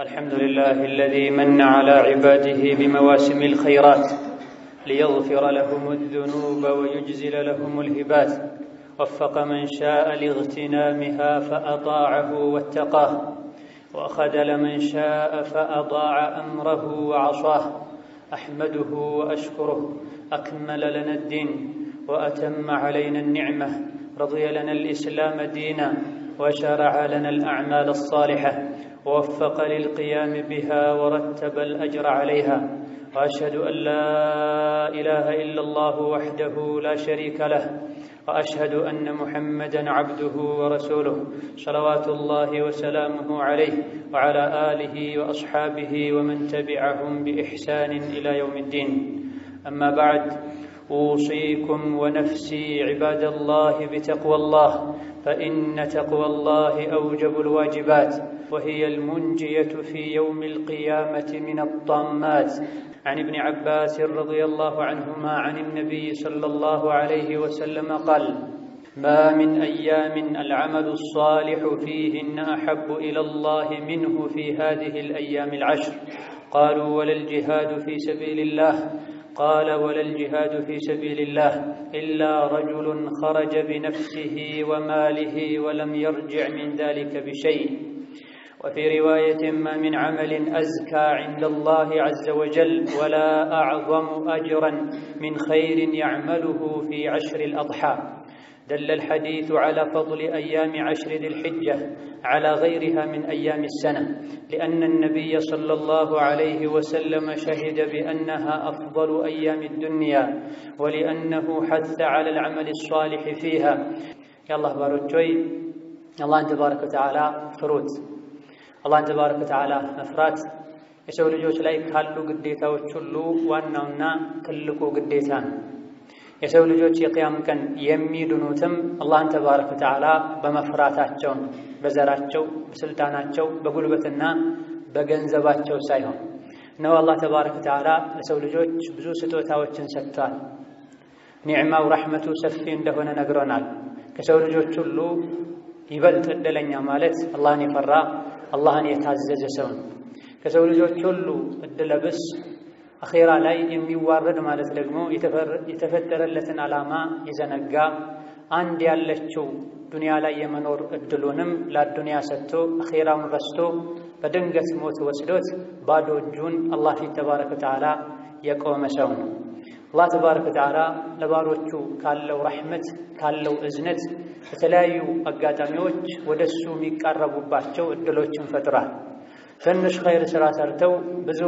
الحمد لله الذي من على عباده بمواسم الخيرات ليغفر لهم الذنوب ويجزل لهم الهبات، وفق من شاء لاغتنامها فأطاعه واتقاه، وأخذل من شاء فأضاع أمره وعصاه. أحمده وأشكره، أكمل لنا الدين وأتم علينا النعمة، رضي لنا الإسلام دينا وشرع لنا الأعمال الصالحة، ووفق للقيام بها ورتب الأجر عليها. وأشهد أن لا إله إلا الله وحده لا شريك له، وأشهد أن محمدًا عبده ورسوله، صلوات الله وسلامه عليه وعلى آله وأصحابه ومن تبعهم بإحسان إلى يوم الدين. أما بعد، أوصيكم ونفسي عباد الله بتقوى الله، فإن تقوى الله أوجب الواجبات، وهي المنجية في يوم القيامة من الطامات. عن ابن عباس رضي الله عنهما عن النبي صلى الله عليه وسلم قال: ما من أيام العمل الصالح فيهن أحب إلى الله منه في هذه الأيام العشر. قالوا: ولا الجهاد في سبيل الله؟ قال: ولا الجهاد في سبيل الله إلا رجل خرج بنفسه وماله ولم يرجع من ذلك بشيء. وفي رواية: ما من عمل أزكى عند الله عز وجل ولا أعظم أجرا من خير يعمله في عشر الأضحى. دل الحديث على فضل أيام عشر ذي الحجة على غيرها من أيام السنة، لأن النبي صلى الله عليه وسلم شهد بأنها أفضل أيام الدنيا، ولأنه حث على العمل الصالح فيها. يا الله بارك جوي، الله تبارك وتعالى فروت አላህን ተባረከ ወተዓላ መፍራት የሰው ልጆች ላይ ካሉ ግዴታዎች ሁሉ ዋናውና ትልቁ ግዴታ ነው። የሰው ልጆች የቂያም ቀን የሚድኑትም አላህን ተባረከ ወተዓላ በመፍራታቸው፣ በዘራቸው፣ በስልጣናቸው፣ በጉልበትና በገንዘባቸው ሳይሆን ነው። አላህ ተባረከ ወተዓላ ለሰው ልጆች ብዙ ስጦታዎችን ሰጥቷል። ኒዕማው ረሕመቱ ሰፊ እንደሆነ ነግሮናል። ከሰው ልጆች ሁሉ ይበልጥ እድለኛ ማለት አላህን የፈራ አላህን የታዘዘ ሰው ነው። ከሰው ልጆች ሁሉ እድለ ቢስ አኺራ ላይ የሚዋረድ ማለት ደግሞ የተፈጠረለትን ዓላማ የዘነጋ፣ አንድ ያለችው ዱንያ ላይ የመኖር እድሉንም ለዱንያ ሰጥቶ አኺራውን ረስቶ በድንገት ሞት ወስዶት ባዶ እጁን አላህ ፊት ተባረከ ወተዓላ የቆመ ሰው ነው። አላህ ተባረከ ወተዓላ ለባሮቹ ካለው ረሕመት ካለው እዝነት በተለያዩ አጋጣሚዎች ወደሱ የሚቃረቡባቸው እድሎችን ፈጥሯል። ትንሽ ኸይር ስራ ሰርተው ብዙ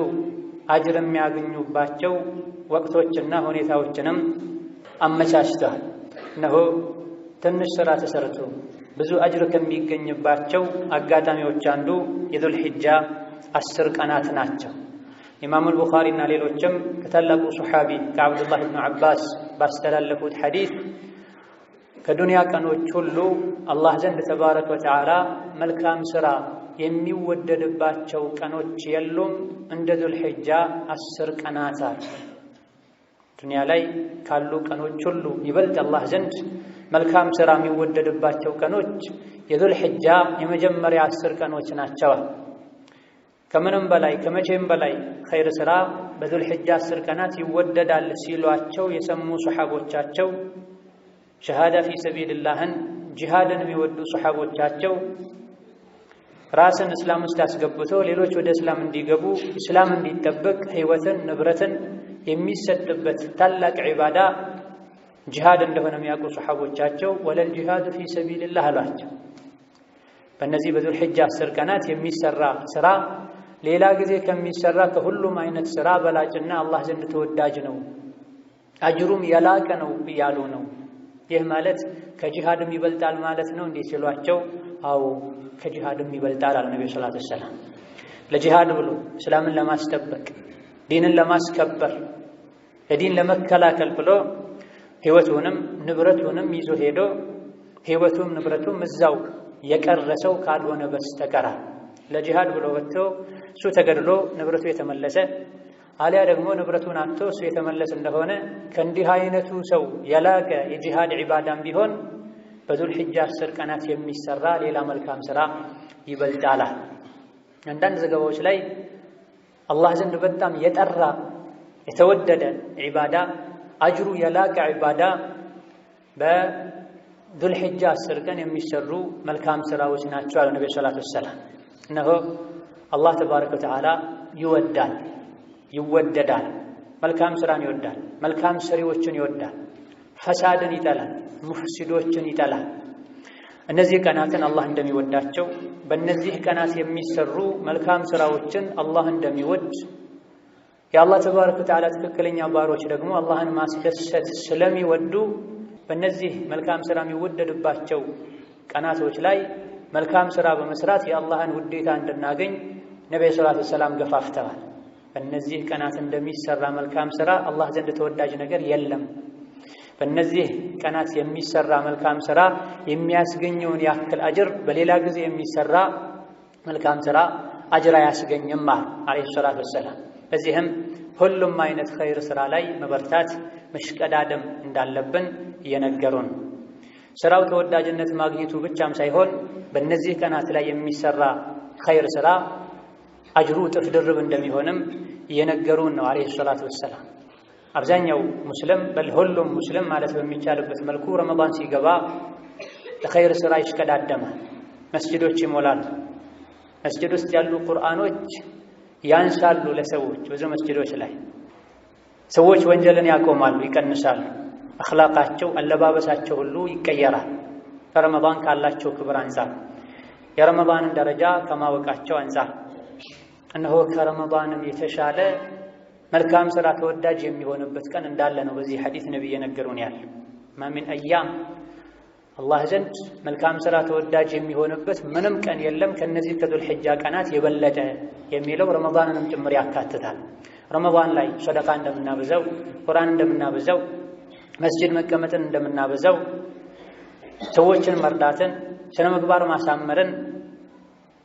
አጅር የሚያገኙባቸው ወቅቶችና ሁኔታዎችንም አመቻችቷል። እነሆ ትንሽ ስራ ተሰርቶ ብዙ አጅር ከሚገኝባቸው አጋጣሚዎች አንዱ የዙል ሒጃ 10 ቀናት ናቸው። ኢማሙ አልቡኻሪ እና ሌሎችም ከታላቁ ሱሐቢ ከአብዱላህ ብን ዓባስ ባስተላለፉት ሐዲስ ከዱንያ ቀኖች ሁሉ አላህ ዘንድ ተባረከ ወተዓላ መልካም ስራ የሚወደድባቸው ቀኖች የሉም እንደ ዙል ሒጃ 10 ቀናት አሉ። ዱንያ ላይ ካሉ ቀኖች ሁሉ ይበልጥ አላህ ዘንድ መልካም ስራ የሚወደድባቸው ቀኖች የዙል ሒጃ የመጀመሪያ 10 ቀኖች ናቸው። ከምንም በላይ ከመቼም በላይ ኸይር ስራ በዙል ሒጃ 10 ቀናት ይወደዳል ሲሏቸው የሰሙ ሱሐቦቻቸው፣ ሸሃዳ ፊ ሰቢልላህን ጂሃድን የሚወዱ ሱሐቦቻቸው ራስን እስላም ውስጥ አስገብቶ ሌሎች ወደ እስላም እንዲገቡ እስላም እንዲጠበቅ ህይወትን ንብረትን የሚሰጥበት ታላቅ ዒባዳ ጂሃድ እንደሆነ የሚያውቁ ሱሐቦቻቸው ወለል ጂሃዱ ፊ ሰቢልላህ አሏቸው። በእነዚህ በዙል ሒጃ 10 ቀናት የሚሰራ ስራ ሌላ ጊዜ ከሚሰራ ከሁሉም አይነት ስራ በላጭና አላህ ዘንድ ተወዳጅ ነው፣ አጅሩም የላቀ ነው እያሉ ነው። ይህ ማለት ከጂሃድም ይበልጣል ማለት ነው እንዴ ሲሏቸው፣ አዎ ከጂሃድም ይበልጣል አለ ነብዩ ሰለላሁ ዐለይሂ ወሰለም። ለጂሃድ ብሎ እስላምን ለማስጠበቅ ዲንን ለማስከበር ለዲን ለመከላከል ብሎ ህይወቱንም ንብረቱንም ይዞ ሄዶ ህይወቱም ንብረቱም እዛው የቀረሰው ካልሆነ በስተቀር ለጂሃድ ብሎ ወጥቶ እሱ ተገድሎ ንብረቱ የተመለሰ አሊያ ደግሞ ንብረቱን አጥቶ እሱ የተመለሰ እንደሆነ ከእንዲህ አይነቱ ሰው የላቀ የጂሃድ ዒባዳም ቢሆን በዙል ሒጃ 10 ቀናት የሚሰራ ሌላ መልካም ስራ ይበልጣል። አንዳንድ ዘገባዎች ላይ አላህ ዘንድ በጣም የጠራ የተወደደ ዒባዳ አጅሩ የላቀ ዒባዳ በዙልሒጃ 10 ቀን የሚሰሩ መልካም ስራዎች ናቸው አሉ ነብዩ ሰለላሁ ዐለይሂ ወሰለም። እነሆ አላህ ተባረከ ወተዓላ ይወዳል፣ ይወደዳል፣ መልካም ስራን ይወዳል፣ መልካም ሰሪዎችን ይወዳል፣ ፈሳድን ይጠላል፣ ሙፍሲዶችን ይጠላል። እነዚህ ቀናትን አላህ እንደሚወዳቸው በእነዚህ ቀናት የሚሰሩ መልካም ስራዎችን አላህ እንደሚወድ የአላህ ተባረከ ወተዓላ ትክክለኛ ባሮች ደግሞ አላህን ማስደሰት ስለሚወዱ በእነዚህ መልካም ስራ የሚወደድባቸው ቀናቶች ላይ መልካም ስራ በመስራት የአላህን ውዴታ እንድናገኝ ነብዩ ሰለላሁ ዐለይሂ ወሰለም ገፋፍተዋል። በእነዚህ ቀናት እንደሚሰራ መልካም ስራ አላህ ዘንድ ተወዳጅ ነገር የለም። በእነዚህ ቀናት የሚሰራ መልካም ስራ የሚያስገኘውን ያክል አጅር በሌላ ጊዜ የሚሰራ መልካም ስራ አጅር አያስገኝም አለይሂ ሰላቱ ወሰላም። በዚህም ሁሉም አይነት ኸይር ስራ ላይ መበርታት መሽቀዳደም እንዳለብን እየነገሩን ስራው ተወዳጅነት ማግኘቱ ብቻም ሳይሆን በእነዚህ ቀናት ላይ የሚሰራ ኸይር ስራ አጅሩ እጥፍ ድርብ እንደሚሆንም እየነገሩን ነው አለይሂ ሰላቱ ወሰላም። አብዛኛው ሙስሊም ሁሉም ሙስሊም ማለት በሚቻልበት መልኩ ረመዳን ሲገባ ለኸይር ስራ ይሽቀዳደማል። መስጂዶች ይሞላሉ። መስጂድ ውስጥ ያሉ ቁርአኖች ያንሳሉ ለሰዎች። ብዙ መስጂዶች ላይ ሰዎች ወንጀልን ያቆማሉ፣ ይቀንሳሉ። አኽላቃቸው አለባበሳቸው ሁሉ ይቀየራል። ከረመዳን ካላቸው ክብር አንፃር የረመዳንን ደረጃ ከማወቃቸው አንፃር እነሆ ከረመዳንም የተሻለ መልካም ስራ ተወዳጅ የሚሆንበት ቀን እንዳለ ነው በዚህ ሐዲስ ነብይ የነገሩን ያለ ማሚን አያም አላህ ዘንድ መልካም ስራ ተወዳጅ የሚሆንበት ምንም ቀን የለም ከነዚህ ከዙልሒጃ ቀናት የበለጠ የሚለው ረመዳንንም ጭምር ያካትታል። ረመዳን ላይ ሰደቃ እንደምናበዛው፣ ቁርአን እንደምናበዛው፣ መስጂድ መቀመጥን እንደምናበዛው፣ ሰዎችን መርዳትን፣ ስነ ምግባር ማሳመርን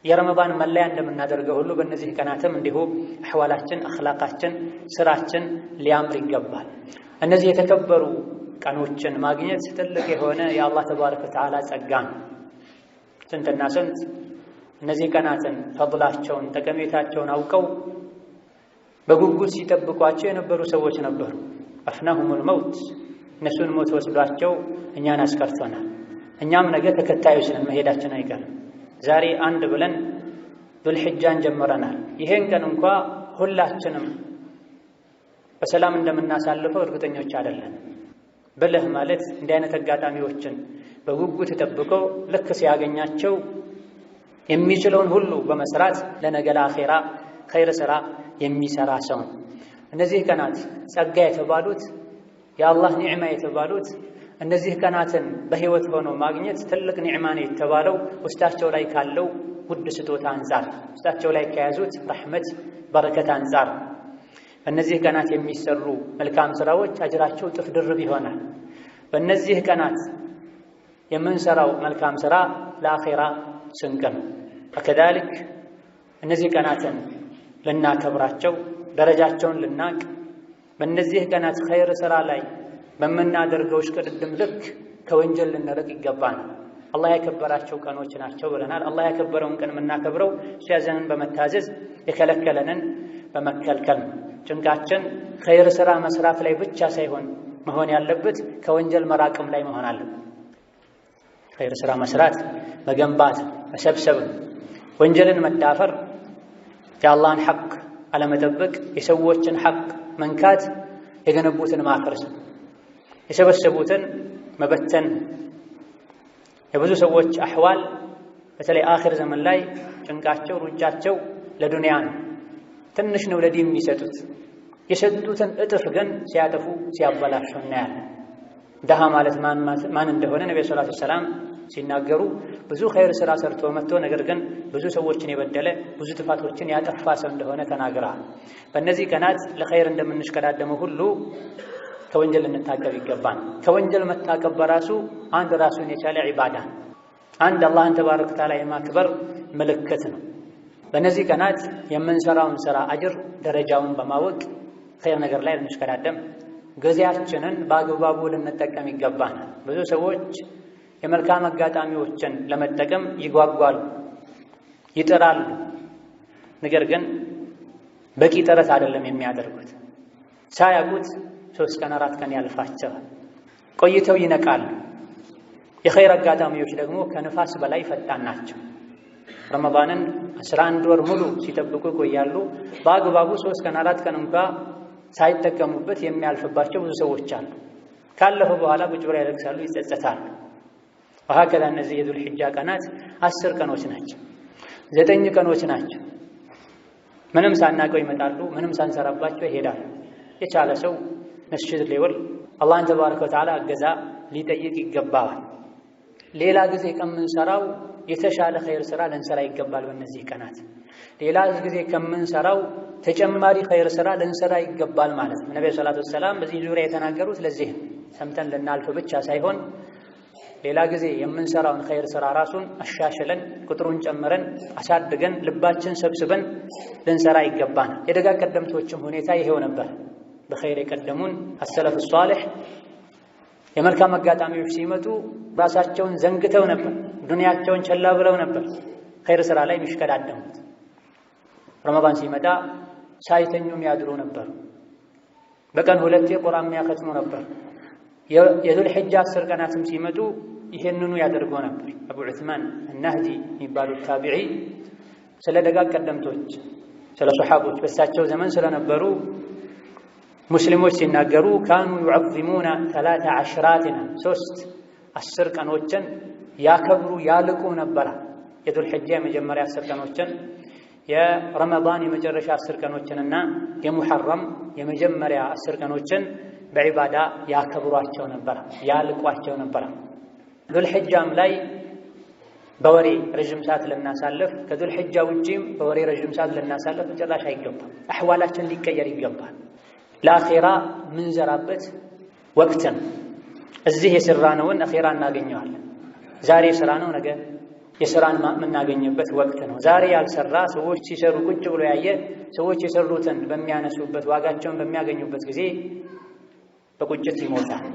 የረመዳን መለያ እንደምናደርገው ሁሉ በእነዚህ ቀናትም እንዲሁ አህዋላችን፣ አኽላቃችን፣ ስራችን ሊያምር ይገባል። እነዚህ የተከበሩ ቀኖችን ማግኘት ትልቅ የሆነ የአላህ ተባረከ ወተዓላ ጸጋ ነው። ስንትና ስንት እነዚህ ቀናትን ፈድላቸውን ጠቀሜታቸውን አውቀው በጉጉት ሲጠብቋቸው የነበሩ ሰዎች ነበሩ። አፍናሁሙል መውት እነሱን ሞት ወስዷቸው እኛን አስቀርቶናል። እኛም ነገ ተከታዮች ነን፣ መሄዳችን አይቀርም። ዛሬ አንድ ብለን ዙልሒጃን ጀምረናል። ይሄን ቀን እንኳ ሁላችንም በሰላም እንደምናሳልፈው እርግጠኞች አይደለን። ብልህ ማለት እንዲህ አይነት አጋጣሚዎችን በጉጉት ተጠብቆ ልክ ሲያገኛቸው የሚችለውን ሁሉ በመስራት ለነገ ለአኺራ ኸይር ስራ የሚሰራ ሰው። እነዚህ ቀናት ጸጋ የተባሉት የአላህ ኒዕማ የተባሉት እነዚህ ቀናትን በህይወት ሆኖ ማግኘት ትልቅ ኒዕማ ነው የተባለው ውስጣቸው ላይ ካለው ውድ ስጦታ አንፃር፣ ውስጣቸው ላይ ከያዙት ረሕመት በረከት አንፃር በእነዚህ ቀናት የሚሰሩ መልካም ስራዎች አጅራቸው እጥፍ ድርብ ይሆናል። በእነዚህ ቀናት የምንሰራው መልካም ስራ ለአኺራ ስንቅ ነው። ከዛልክ እነዚህ ቀናትን ልናከብራቸው፣ ደረጃቸውን ልናቅ፣ በእነዚህ ቀናት ኸይር ስራ ላይ በምናደርገው እሽቅድድም ልክ ከወንጀል ልንርቅ ይገባናል። አላህ ያከበራቸው ቀኖች ናቸው ብለናል። አላህ ያከበረውን ቀን የምናከብረው እሱ ያዘንን በመታዘዝ የከለከለንን በመከልከል ነው። ጭንቃችን ኸይር ስራ መስራት ላይ ብቻ ሳይሆን መሆን ያለበት ከወንጀል መራቅም ላይ መሆን አለበት። ኸይር ስራ መስራት፣ መገንባት፣ መሰብሰብ፣ ወንጀልን መዳፈር፣ የአላህን ሐቅ አለመጠበቅ፣ የሰዎችን ሐቅ መንካት፣ የገነቡትን ማፍረስ፣ የሰበሰቡትን መበተን። የብዙ ሰዎች አሕዋል በተለይ አኺር ዘመን ላይ ጭንቃቸው ሩጫቸው ለዱንያ ነው። ትንሽ ነው ለዲን የሚሰጡት። የሰጡትን እጥፍ ግን ሲያጠፉ ሲያበላሹ እናያለን። ደሃ ማለት ማን እንደሆነ ነብዩ ሰለላሁ ዐለይሂ ወሰለም ሲናገሩ ብዙ ኸይር ስራ ሰርቶ መጥቶ ነገር ግን ብዙ ሰዎችን የበደለ ብዙ ጥፋቶችን ያጠፋ ሰው እንደሆነ ተናግረዋል። በእነዚህ ቀናት ለኸይር እንደምንሽቀዳደመው ሁሉ ከወንጀል ልንታቀብ ይገባል። ከወንጀል መታቀብ በራሱ አንድ ራሱን የቻለ ዒባዳ፣ አንድ አላህን ተባረከ ወተዓላ የማክበር ምልክት ነው። በእነዚህ ቀናት የምንሰራውን ስራ አጅር ደረጃውን በማወቅ ኸይር ነገር ላይ ልንሽቀዳደም፣ ጊዜያችንን በአግባቡ ልንጠቀም ይገባናል። ብዙ ሰዎች የመልካም አጋጣሚዎችን ለመጠቀም ይጓጓሉ፣ ይጥራሉ። ነገር ግን በቂ ጥረት አይደለም የሚያደርጉት። ሳያውቁት 3 ቀን 4 ቀን ያልፋቸዋል። ቆይተው ይነቃሉ። የኸይር አጋጣሚዎች ደግሞ ከንፋስ በላይ ፈጣን ናቸው። ረመዳንን 11 ወር ሙሉ ሲጠብቁ ይቆያሉ። በአግባቡ 3 ቀን 4 ቀን እንኳ ሳይጠቀሙበት የሚያልፍባቸው ብዙ ሰዎች አሉ። ካለፈ በኋላ ቁጭ ብለው ያለቅሳሉ፣ ይጸጸታሉ። ወሀከዛ እነዚህ የዙል ሒጃ ቀናት 10 ቀኖች ናቸው፣ 9 ቀኖች ናቸው። ምንም ሳናቀው ይመጣሉ፣ ምንም ሳንሰራባቸው ይሄዳሉ። የቻለ ሰው መስጂድ ሊውል አላህን ተባረከ ወተዓላ እገዛ ሊጠይቅ ይገባዋል። ሌላ ጊዜ ከምንሰራው የተሻለ ኸይር ስራ ልንሰራ ይገባል። በእነዚህ ቀናት ሌላ ጊዜ ከምንሰራው ተጨማሪ ኸይር ስራ ልንሰራ ይገባል ማለት ነው። ነብዩ ሰለላሁ ዐለይሂ ወሰለም በዚህ ዙሪያ የተናገሩት ለዚህ ሰምተን ልናልፍ ብቻ ሳይሆን ሌላ ጊዜ የምንሰራውን ኸይር ስራ ራሱን አሻሽለን ቁጥሩን ጨምረን አሳድገን ልባችን ሰብስበን ልንሰራ ይገባል። የደጋ ቀደምቶችም ሁኔታ ይሄው ነበር። በኸይር የቀደሙን አሰለፍ ሷሊህ የመልካም አጋጣሚዎች ሲመጡ ራሳቸውን ዘንግተው ነበር፣ ዱንያቸውን ቸላ ብለው ነበር ኸይር ስራ ላይ የሚሽቀዳደሙት። ረመዳን ሲመጣ ሳይተኙም ያድሩ ነበር። በቀን 2 ቁርአን የሚያከትሙ ነበር። የዙል ሒጃ 10 ቀናትም ሲመጡ ይሄንኑ ያደርጉ ነበር። አቡ ዑስማን አልናህዲ የሚባሉት ታቢዒ ስለ ደጋግ ቀደምቶች ስለ ሱሐቦች በሳቸው ዘመን ስለነበሩ ሙስሊሞች ሲናገሩ ካኑ يعظمون 3 عشراتنا 10 ቀኖችን ያከብሩ ያልቁ ነበር። የዙል ሒጃ የመጀመሪያ 10 ቀኖችን፣ የረመዳን የመጨረሻ 10 ቀኖችንና የሙሐረም የመጀመሪያ 10 ቀኖችን በዒባዳ ያከብሯቸው ነበር፣ ያልቋቸው ነበር። ዙል ሒጃም ላይ በወሬ ረጅም ሰዓት ልናሳልፍ፣ ከዙል ሒጃ ውጪም በወሬ ረጅም ሰዓት ልናሳልፍ ጭራሽ አይገባም። አህዋላችን ሊቀየር ይገባል። ለአኺራ ምንዘራበት ወቅት ነው። እዚህ የሰራነውን አኺራ እናገኘዋለን። ዛሬ ስራ ነው፣ ነገ የስራን የምናገኝበት ወቅት ነው። ዛሬ ያልሰራ ሰዎች ሲሰሩ ቁጭ ብሎ ያየ ሰዎች የሰሩትን በሚያነሱበት ዋጋቸውን በሚያገኙበት ጊዜ በቁጭት ይሞታል።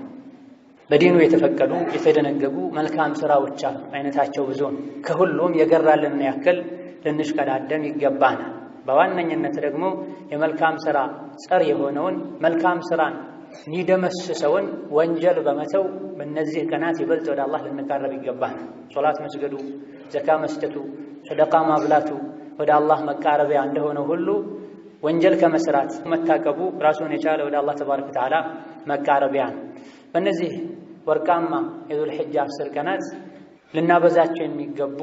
በዲኑ የተፈቀዱ የተደነገጉ መልካም ስራዎች አሉ፣ አይነታቸው ብዙ ነው። ከሁሉም የገራልን ያክል ልንሽቀዳደም ይገባናል። በዋነኝነት ደግሞ የመልካም ስራ ጸር የሆነውን መልካም ስራን የሚደመስሰውን ወንጀል በመተው በእነዚህ ቀናት ይበልጥ ወደ አላህ ልንቃረብ ይገባናል። ሶላት መስገዱ፣ ዘካ መስጠቱ፣ ሰደቃ ማብላቱ ወደ አላህ መቃረቢያ እንደሆነ ሁሉ ወንጀል ከመስራት መታቀቡ ራሱን የቻለ ወደ አላህ ተባረከ ወተዓላ መቃረቢያ ነው። በእነዚህ ወርቃማ የዙል ሒጃ 10 ቀናት ልናበዛቸው የሚገቡ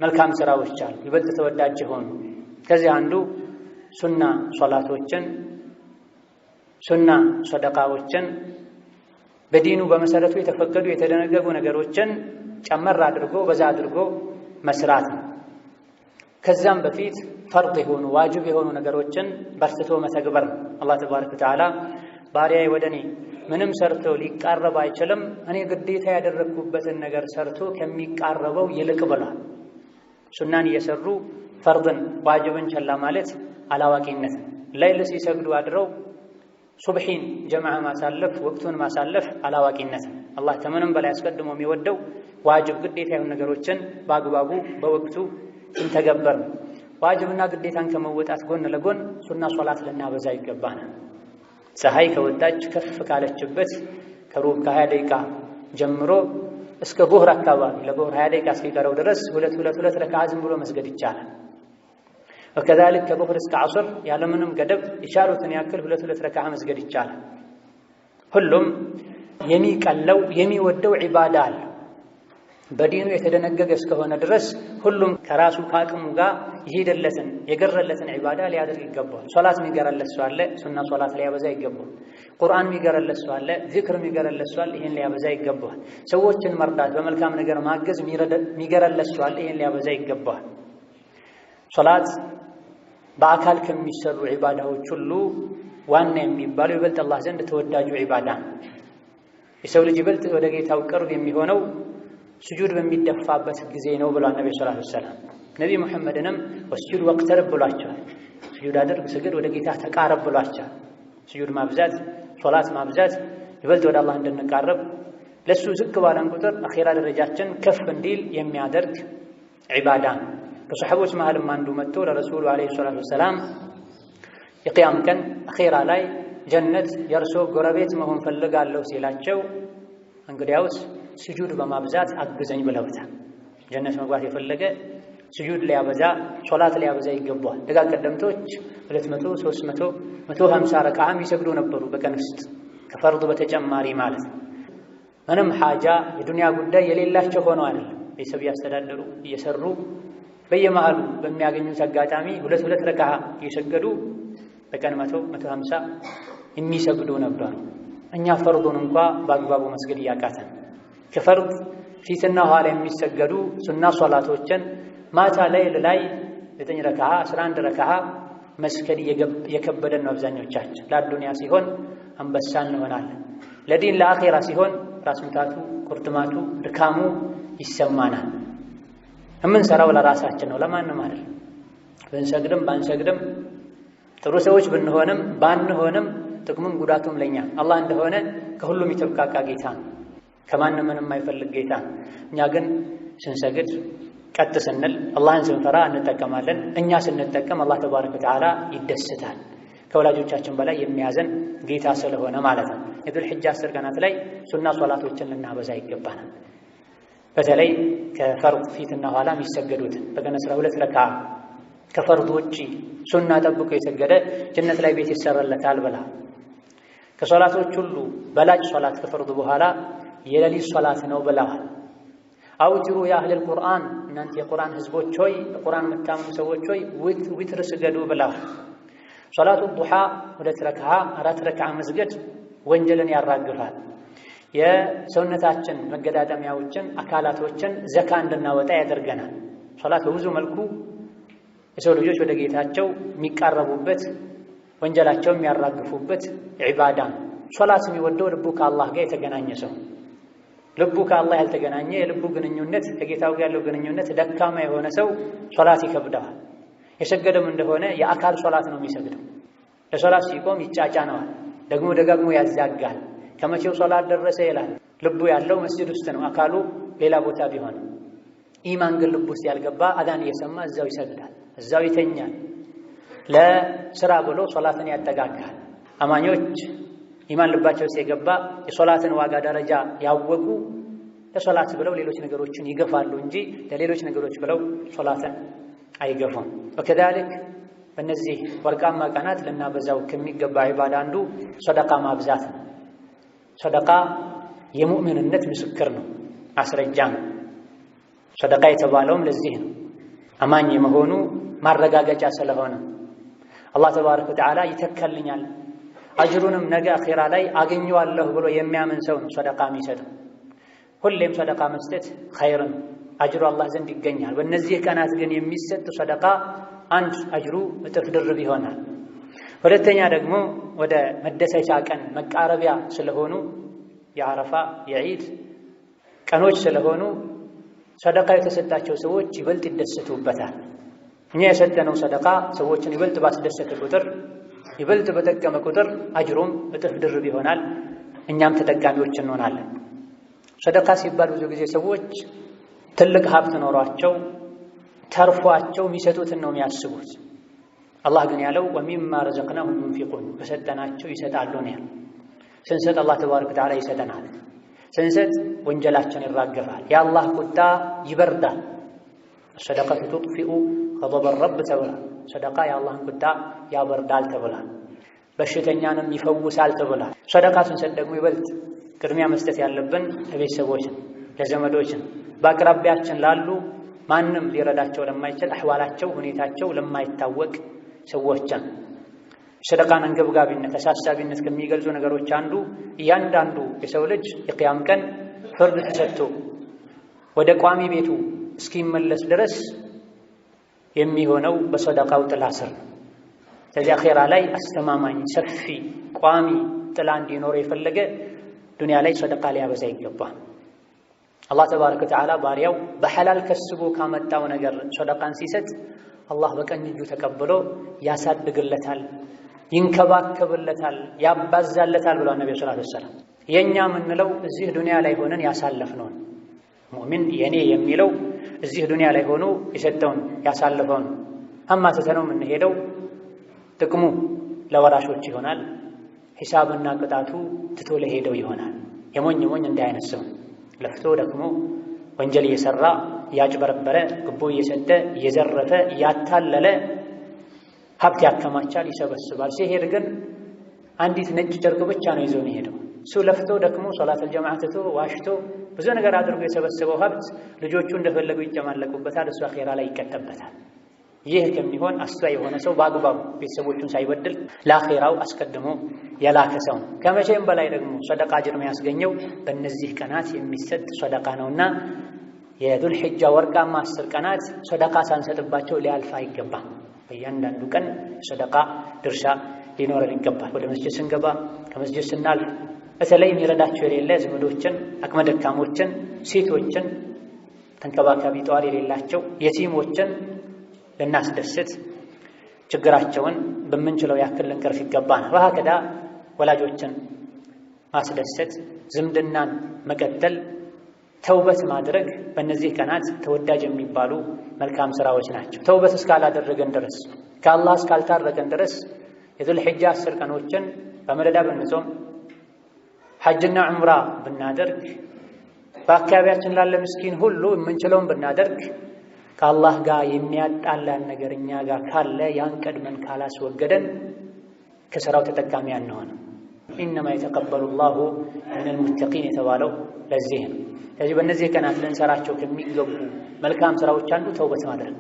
መልካም ስራዎች አሉ፣ ይበልጥ ተወዳጅ የሆኑ። ከዚህ አንዱ ሱና ሶላቶችን፣ ሱና ሰደቃዎችን፣ በዲኑ በመሰረቱ የተፈቀዱ የተደነገጉ ነገሮችን ጨመር አድርጎ በዛ አድርጎ መስራት ነው። ከዛም በፊት ፈርድ የሆኑ ዋጅብ የሆኑ ነገሮችን በርትቶ መተግበር ነው። አላህ ተባረከ ወተዓላ ባሪያዬ ወደ እኔ ምንም ሰርቶ ሊቃረብ አይችልም፣ እኔ ግዴታ ያደረግኩበትን ነገር ሰርቶ ከሚቃረበው ይልቅ ብሏል። ሱናን እየሰሩ ፈርድን ዋጅብን ቸላ ማለት አላዋቂነት ነው። ሌሊት ሲሰግዱ አድረው ሱብሒን ጀማዓ ማሳለፍ ወቅቱን ማሳለፍ አላዋቂነት ነው። አላህ ከምንም በላይ አስቀድሞ የሚወደው ዋጅብ ግዴታ የሆኑ ነገሮችን በአግባቡ በወቅቱ እንተገበር ነው። ዋጅብና ግዴታን ከመወጣት ጎን ለጎን ሱና ሶላት ልናበዛ ይገባናል። ፀሐይ ከወጣች ከፍ ካለችበት ከሩብ ከ20 ደቂቃ ጀምሮ እስከ ዙህር አካባቢ ለዙህር 20 ደቂቃ እስኪቀረው ድረስ ሁለት ረካዓ ዝም ብሎ መስገድ ይቻላል። ወከዛልክ ከዙህር እስከ ዐስር ያለምንም ገደብ የቻሉትን ያክል ሁለት ረካዓ መስገድ ይቻላል። ሁሉም የሚቀለው የሚወደው ዒባዳ አለ። በዲኑ የተደነገገ እስከሆነ ድረስ ሁሉም ከራሱ ከአቅሙ ጋር ይሄደለትን የገረለትን ዒባዳ ሊያደርግ ይገባል። ሶላት የሚገረለት ሰው አለ፣ ሱና ሶላት ሊያበዛ ይገባል። ቁርአን የሚገረለት ሰው አለ፣ ዚክር የሚገረለት ሰው አለ፣ ይሄን ሊያበዛ ይገባል። ሰዎችን መርዳት በመልካም ነገር ማገዝ የሚገረለት ሰው አለ፣ ይሄን ሊያበዛ ይገባል። ሶላት በአካል ከሚሰሩ ዒባዳዎች ሁሉ ዋና የሚባለው ይበልጥ አላህ ዘንድ ተወዳጁ ዒባዳ ነው። የሰው ልጅ ይበልጥ ወደ ጌታው ቅርብ የሚሆነው ስጁድ በሚደፋበት ጊዜ ነው ብሏል ነብዩ ሰለላሁ ዐለይሂ ወሰለም። ነብዩ መሐመድንም ወስጁድ ወቅተርብ ብሏቸዋል። ስጁድ አድርግ፣ ስግድ፣ ወደ ጌታ ተቃረብ ብሏቸዋል። ስጁድ ማብዛት፣ ሶላት ማብዛት ይበልጥ ወደ አላህ እንድንቃረብ ለሱ ዝቅ ባለን ቁጥር አኺራ ደረጃችን ከፍ እንዲል የሚያደርግ ዒባዳ ነው። ከሰሐቦች መሃልም አንዱ መጥቶ ለረሱሉ አለይሂ ሰላቱ ወሰላም የቂያም ቀን አኺራ ላይ ጀነት የእርሶ ጎረቤት መሆን ፈልጋለሁ ሲላቸው እንግዲያውስ ስጁድ በማብዛት አግዘኝ ብለውታል። ጀነት መግባት የፈለገ ስጁድ ሊያበዛ ሶላት ሊያበዛ ይገባዋል። ደጋግ ቀደምቶች 200 300 150 ረካዓም ይሰግዱ ነበሩ በቀን ውስጥ ከፈርዱ በተጨማሪ ማለት ነው። ምንም ሐጃ የዱንያ ጉዳይ የሌላቸው ሆነው አይደለም። ቤተሰብ ያስተዳደሩ እየሰሩ በየመሃሉ በሚያገኙት አጋጣሚ 2 ረካዓ እየሰገዱ በቀን 100 150 የሚሰግዱ ነበሩ። እኛ ፈርዱን እንኳን በአግባቡ መስገድ ያቃተን ከፈርድ ፊትና ኋላ የሚሰገዱ ሱና ሶላቶችን ማታ ሌሊት ላይ 9 ረካዓ 11 ረካዓ መስገድ የከበደን ነው አብዛኞቻችን። ለዱንያ ሲሆን አንበሳ እንሆናለን፣ ለዲን ለአኺራ ሲሆን ራስ ምታቱ ቁርጥማቱ ድካሙ ይሰማናል። የምንሰራው ለራሳችን ነው ለማንም አይደለም። ብንሰግድም ባንሰግድም ጥሩ ሰዎች ብንሆንም ባንሆንም ጥቅሙም ጉዳቱም ለኛ አላህ እንደሆነ ከሁሉም የተብቃቃ ጌታ ነው፣ ከማንም ምንም የማይፈልግ ጌታ ነው። እኛ ግን ስንሰግድ ቀጥ ስንል አላህን ስንፈራ እንጠቀማለን። እኛ ስንጠቀም አላህ ተባረከ ወተዓላ ይደሰታል። ከወላጆቻችን በላይ የሚያዘን ጌታ ስለሆነ ማለት ነው። የዱል ሒጃ 10 ቀናት ላይ ሱና ሶላቶችን ልናበዛ ይገባናል። በተለይ ከፈርድ ፊትና ኋላ የሚሰገዱትን በቀን 12 ረካዓ ከፈርድ ውጪ ሱና ጠብቆ የሰገደ ጀነት ላይ ቤት ይሰራለታል ብላ ከሶላቶች ሁሉ በላጭ ሶላት ከፈርድ በኋላ የሌሊት ሶላት ነው ብለዋል። አውትሩ ያ አህለል ቁርአን እናንተ የቁርአን ህዝቦች ሆይ በቁርአን የምታምኑ ሰዎች ሆይ ዊትር ስገዱ ብለዋል። ሶላቱ ዱሃ 2 ረካዓ 4 ረካዓ መስገድ ወንጀልን ያራግፋል። የሰውነታችን መገጣጠሚያዎችን አካላቶችን ዘካ እንድናወጣ ያደርገናል። ሶላት በብዙ መልኩ የሰው ልጆች ወደ ጌታቸው የሚቃረቡበት ወንጀላቸው የሚያራግፉበት ዒባዳ። ሶላት የሚወደው ልቡ ከአላህ ጋር የተገናኘ ሰው፣ ልቡ ከአላህ ያልተገናኘ የልቡ ግንኙነት ከጌታው ጋር ያለው ግንኙነት ደካማ የሆነ ሰው ሶላት ይከብደዋል። የሰገደም እንደሆነ የአካል ሶላት ነው የሚሰግደው። ለሶላት ሲቆም ይጫጫነዋል፣ ደግሞ ደጋግሞ ያዛጋል። ከመቼው ሶላት ደረሰ ይላል። ልቡ ያለው መስጂድ ውስጥ ነው፣ አካሉ ሌላ ቦታ ቢሆን። ኢማን ግን ልቡ ውስጥ ያልገባ አዳን እየሰማ እዛው ይሰግዳል፣ እዛው ይተኛል። ለስራ ብሎ ሶላትን ያጠጋጋል። አማኞች ኢማን ልባቸው ውስጥ የገባ የሶላትን ዋጋ ደረጃ ያወቁ ለሶላት ብለው ሌሎች ነገሮችን ይገፋሉ እንጂ ለሌሎች ነገሮች ብለው ሶላትን አይገፉም። ወከዛሊክ በእነዚህ ወርቃማ ቀናት ልናበዛው ከሚገባ ዒባዳ አንዱ ሰደቃ ማብዛት ነው። ሰደቃ የሙእሚንነት ምስክር ነው፣ ማስረጃ ነው። ሰደቃ የተባለውም ለዚህ ነው፣ አማኝ የመሆኑ ማረጋገጫ ስለሆነ አላህ ተባረከ ወተዓላ ይተካልኛል አጅሩንም ነገ አኺራ ላይ አገኘዋለሁ ብሎ የሚያምን ሰው ነው ሰደቃ የሚሰጠው። ሁሌም ሰደቃ መስጠት ኸይር ነው፣ አጅሩ አላህ ዘንድ ይገኛል። በእነዚህ ቀናት ግን የሚሰጥ ሰደቃ አንድ አጅሩ እጥፍ ድርብ ይሆናል። ሁለተኛ ደግሞ ወደ መደሰቻ ቀን መቃረቢያ ስለሆኑ የአረፋ የዒድ ቀኖች ስለሆኑ ሰደቃ የተሰጣቸው ሰዎች ይበልጥ ይደሰቱበታል። እኛ የሰጠነው ሰደቃ ሰዎችን ይበልጥ ባስደሰተ ቁጥር ይበልጥ በጠቀመ ቁጥር አጅሩም እጥፍ ድርብ ይሆናል፣ እኛም ተጠቃሚዎች እንሆናለን። ሰደቃ ሲባል ብዙ ጊዜ ሰዎች ትልቅ ሀብት ኖሯቸው ተርፏቸው የሚሰጡትን ነው የሚያስቡት። አላህ ግን ያለው ወሚማ ረዘቅናሁም ዩንፊቁን ከሰጠናቸው ይሰጣሉ ነው ያለው። ስንሰጥ አላህ ተባረከ ወተዓላ ይሰጠናል። ስንሰጥ ወንጀላችን ይራገፋል፣ የአላህ ቁጣ ይበርዳል። ሰደቀቱ ቱጥፊኡ ገضب الرب ተብሏል። ሰደቃ የአላህን ቁጣ ያበርዳል ተብሏል። በሽተኛንም ይፈውሳል ተብሏል። ሰደቃ ስንሰጥ ደግሞ ይበልጥ ቅድሚያ መስጠት ያለብን ለቤተሰቦችን፣ ለዘመዶችን፣ በአቅራቢያችን ላሉ ማንም ሊረዳቸው ለማይችል አህዋላቸው ሁኔታቸው ለማይታወቅ ሰዎችን። ሰደቃን አንገብጋቢነት አሳሳቢነት ከሚገልጹ ነገሮች አንዱ እያንዳንዱ የሰው ልጅ የቂያም ቀን ፍርድ ተሰጥቶ ወደ ቋሚ ቤቱ እስኪመለስ ድረስ የሚሆነው በሰደቃው ጥላ ስር። ስለዚህ አኺራ ላይ አስተማማኝ ሰፊ ቋሚ ጥላ እንዲኖር የፈለገ ዱንያ ላይ ሰደቃ ሊያበዛ ይገባል። አላህ ተባረከ ወተዓላ ባሪያው በሐላል ከስቦ ካመጣው ነገር ሰደቃን ሲሰጥ አላህ በቀኝ እጁ ተቀብሎ ያሳድግለታል፣ ይንከባከብለታል፣ ያባዛለታል ብሏል ነብዩ ሰለላሁ ዐለይሂ ወሰለም። የኛ የምንለው እዚህ ዱንያ ላይ ሆነን ያሳለፍነው ሙእሚን የኔ የሚለው እዚህ ዱንያ ላይ ሆኖ የሰጠውን ያሳለፈውን አማተተነው የምንሄደው ጥቅሙ ለወራሾች ይሆናል። ሂሳብና ቅጣቱ ትቶ ለሄደው ይሆናል። የሞኝ እንዲህ አይነት ሰው ለፍቶ ደክሞ ወንጀል እየሰራ ያጭበረበረ ግቦ እየሰጠ እየዘረፈ እያታለለ ሀብት ያከማቻል፣ ይሰበስባል። ሲሄድ ግን አንዲት ነጭ ጨርቅ ብቻ ነው ይዞ ነው ሄደው። እሱ ለፍቶ ደክሞ ሶላተል ጀማዓ ትቶ ዋሽቶ ብዙ ነገር አድርጎ የሰበሰበው ሀብት ልጆቹ እንደፈለጉ ይጨማለቁበታል፣ እሱ አኼራ ላይ ይቀጠበታል። ይህ ከሚሆን አስተዋይ የሆነ ሰው በአግባቡ ቤተሰቦቹን ሳይበድል ለአኼራው አስቀድሞ የላከ ሰው ነው። ከመቼም በላይ ደግሞ ሰደቃ አጅር የሚያስገኘው በእነዚህ ቀናት የሚሰጥ ሰደቃ ነውና የዙል ሒጃ ወርቃማ 10 ቀናት ሰደቃ ሳንሰጥባቸው ሊያልፍ አይገባም። በእያንዳንዱ ቀን ሰደቃ ድርሻ ሊኖረን ይገባል። ወደ መስጂድ ስንገባ፣ ከመስጂድ ስናልፍ፣ በተለይ የሚረዳቸው የሌለ ዘመዶችን፣ አቅመ ደካሞችን፣ ሴቶችን፣ ተንከባካቢ ጠዋሪ የሌላቸው የቲሞችን ልናስደስት ችግራቸውን በምንችለው ያክል ልንቀርፍ ይገባናል። ወሀከዳ ወላጆችን ማስደሰት፣ ዝምድናን መቀጠል፣ ተውበት ማድረግ በእነዚህ ቀናት ተወዳጅ የሚባሉ መልካም ስራዎች ናቸው። ተውበት እስካላደረገን ድረስ ከአላህ እስካልታረቀን ድረስ የዙል ሒጃ 10 ቀኖችን በመደዳ ብንጾም፣ ሐጅና ዑምራ ብናደርግ፣ በአካባቢያችን ላለ ምስኪን ሁሉ የምንችለውን ብናደርግ ከአላህ ጋር የሚያጣላን ነገር እኛ ጋር ካለ ያን ቀድመን ካላስወገደን ከሥራው ተጠቃሚ አንሆንም። ኢነማ የተቀበሉ ላሁ ሚነል ሙተቂን የተባለው ለዚህ ነው። ስለዚህ በእነዚህ ቀናት ልንሰራቸው ከሚገቡ መልካም ስራዎች አንዱ ተውበት ማድረግ፣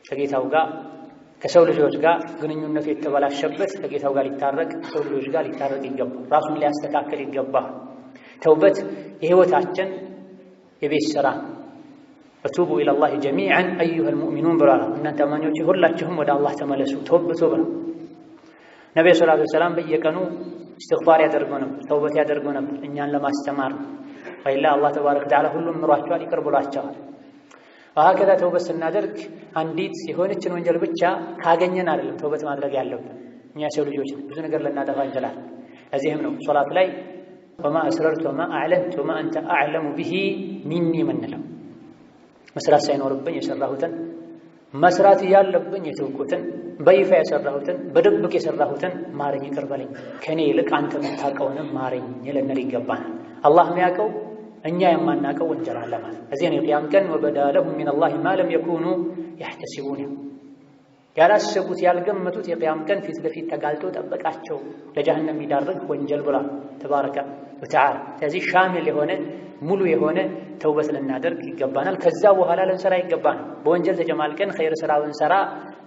ከጌታው ጋር ከሰው ልጆች ጋር ግንኙነቱ የተበላሸበት ከጌታው ጋር ሊታረቅ፣ ከሰው ልጆች ጋር ሊታረቅ ይገባል። ራሱን ሊያስተካከል ይገባል። ተውበት የህይወታችን የቤት ስራ ወቱቡ ኢለላሂ ጀሚዐን አዩሀል ሙእሚኑን ብሏል። እናንተ አማኞች ሁላችሁም ወደ አላህ ተመለሱ ተውበቱ ብለው ነብዩ ሰለላሁ ዐለይሂ ወሰለም በየቀኑ እስትግፋር ያደርጉ ነበር፣ ተውበት ያደርጉ ነበር እኛን ለማስተማር ወይላ አላህ ተባረከ ወተዓላ ሁሉም ምሯቸዋል፣ ይቅር ብሏቸዋል። ወሀከዛ ተውበት ስናደርግ አንዲት የሆነችን ወንጀል ብቻ ካገኘን አይደለም ተውበት ማድረግ ያለብን። እኛ ሰው ልጆች ብዙ ነገር ልናጠፋ እንችላለን። ለዚህም ነው ሶላት ላይ ወማ አስረርቱ ወማ አዕለንቱ ወማ አንተ አዕለሙ ቢሂ ሚኒ የምንለው። መስራት ሳይኖርብኝ የሰራሁትን፣ መስራት ያለብኝ የተውኩትን፣ በይፋ የሰራሁትን፣ በድብቅ የሰራሁትን ማረኝ፣ ይቅር በለኝ፣ ከኔ ይልቅ አንተ የምታውቀውንም ማረኝ ልንል ይገባናል። አላህ የሚያውቀው እኛ የማናውቀው ወንጀል አለ ማለት። እዚህ ነው የቂያም ቀን ወበዳ ለሁም ሚነላሂ ማ ለም የኩኑ ያሕተሲቡን፣ ያላሰቡት ያልገመቱት የቂያም ቀን ፊት ለፊት ተጋልጦ ጠበቃቸው፣ ለጀሃነም የሚዳርግ ወንጀል ብሏል ተባረከ ወተዓላ። ስለዚህ ሻሚል የሆነ ሙሉ የሆነ ተውበት ልናደርግ ይገባናል። ከዛ በኋላ ልንሰራ ይገባናል። በወንጀል ተጨማልቀን ኸይር ስራ ብንሰራ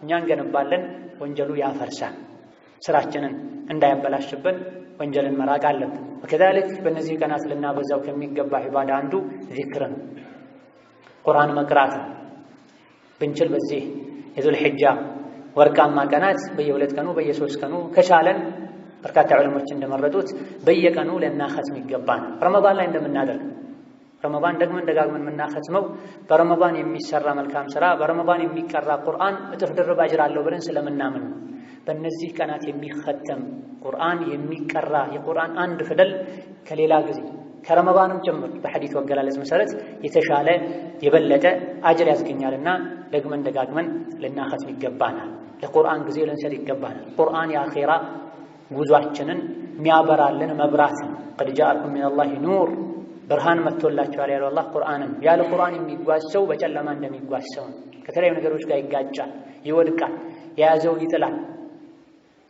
እኛ እንገነባለን፣ ወንጀሉ ያፈርሳል። ስራችንን እንዳያበላሽብን ወንጀልን መራቅ አለብን። ወከዛሊክ በእነዚህ ቀናት ልናበዛው ከሚገባ ዒባዳ አንዱ ዚክር ነው፣ ቁርአን መቅራት ነው። ብንችል በዚህ የዙል ሒጃ ወርቃማ ቀናት በየ2 ቀኑ በየ3 ቀኑ ከቻለን በርካታ ዑለሞች እንደመረጡት በየቀኑ ልናኸትም ይገባናል። ረመዳን ላይ እንደምናደርግ ረመዳን ደግመን ደጋግመን የምናኸትመው በረመዳን የሚሰራ መልካም ስራ በረመዳን የሚቀራ ቁርአን እጥፍ ድርብ አጅር አለው ብለን ስለምናምን ነው። በእነዚህ ቀናት የሚኸተም ቁርአን የሚቀራ የቁርአን አንድ ፊደል ከሌላ ጊዜ ከረመዳንም ጭምር በሐዲቱ አገላለጽ መሰረት የተሻለ የበለጠ አጅር ያስገኛልና ደግመን ደጋግመን ልናኸትም ይገባናል። ለቁርአን ጊዜ ልንሰጥ ይገባናል። ቁርአን የአኼራ ጉዟችንን የሚያበራልን መብራት ነው። ቀድ ጃአኩም ሚነላሂ ኑር፣ ብርሃን መጥቶላችኋል ያለው አላህ ቁርአንን። ያለ ቁርአን የሚጓዝ ሰው በጨለማ እንደሚጓዝ ሰው ነው። ከተለያዩ ነገሮች ጋር ይጋጫል፣ ይወድቃል፣ የያዘውን ይጥላል፣